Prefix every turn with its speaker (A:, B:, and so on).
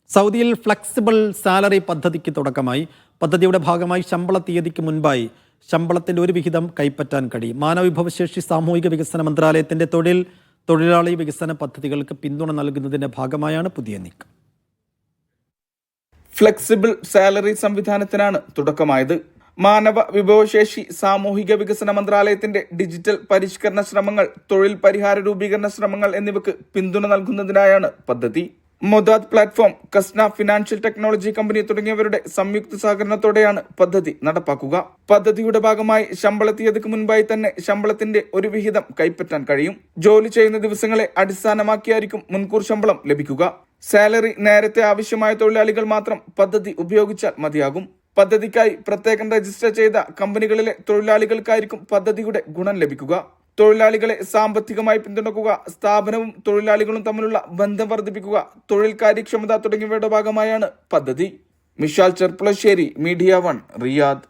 A: സൗദിയിൽ flexible salary പദ്ധതിക്ക് തുടക്കമായി. പദ്ധതിയുടെ ഭാഗമായി ശമ്പള തീയതിക്ക് മുൻപായി ശമ്പളത്തിന്റെ ഒരു വിഹിതം കൈപ്പറ്റാൻ കഴിയും. മാനവവിഭവശേഷി സാമൂഹിക വികസന മന്ത്രാലയത്തിന്റെ തൊഴിലാളി വികസന പദ്ധതികൾക്ക് പിന്തുണ നൽകുന്നതിന്റെ ഭാഗമായാണ് പുതിയ നീക്കം.
B: ഫ്ലെക്സിബിൾ സാലറി സംവിധാനത്തിനാണ് തുടക്കമായത്. മാനവ വിഭവശേഷി സാമൂഹിക വികസന മന്ത്രാലയത്തിന്റെ ഡിജിറ്റൽ പരിഷ്കരണ ശ്രമങ്ങൾ, തൊഴിൽ പരിഹാര രൂപീകരണ ശ്രമങ്ങൾ എന്നിവയ്ക്ക് പിന്തുണ നൽകുന്നതിനായാണ് പദ്ധതി. മൊദാദ് platform, Kasna financial technology company തുടങ്ങിയവരുടെ സംയുക്ത സഹകരണത്തോടെയാണ് പദ്ധതി നടപ്പാക്കുക. പദ്ധതിയുടെ ഭാഗമായി ശമ്പള തീയതിക്ക് മുൻപായി തന്നെ ശമ്പളത്തിന്റെ ഒരു വിഹിതം കൈപ്പറ്റാൻ കഴിയും. ജോലി ചെയ്യുന്ന ദിവസങ്ങളെ അടിസ്ഥാനമാക്കിയായിരിക്കും മുൻകൂർ ശമ്പളം ലഭിക്കുക. സാലറി നേരത്തെ ആവശ്യമായ തൊഴിലാളികൾ മാത്രം പദ്ധതി ഉപയോഗിച്ചാൽ മതിയാകും. പദ്ധതിക്കായി പ്രത്യേകം രജിസ്റ്റർ ചെയ്ത കമ്പനികളിലെ തൊഴിലാളികൾക്കായിരിക്കും പദ്ധതിയുടെ ഗുണം ലഭിക്കുക. തൊഴിലാളികളെ സാമ്പത്തികമായി പിന്തുണക്കുക, സ്ഥാപനവും തൊഴിലാളികളും തമ്മിലുള്ള ബന്ധം വർദ്ധിപ്പിക്കുക, തൊഴിൽ കാര്യക്ഷമത തുടങ്ങിയവയുടെ ഭാഗമായാണ് പദ്ധതി. Mishal Cherpulassery, media 1, Riyadh.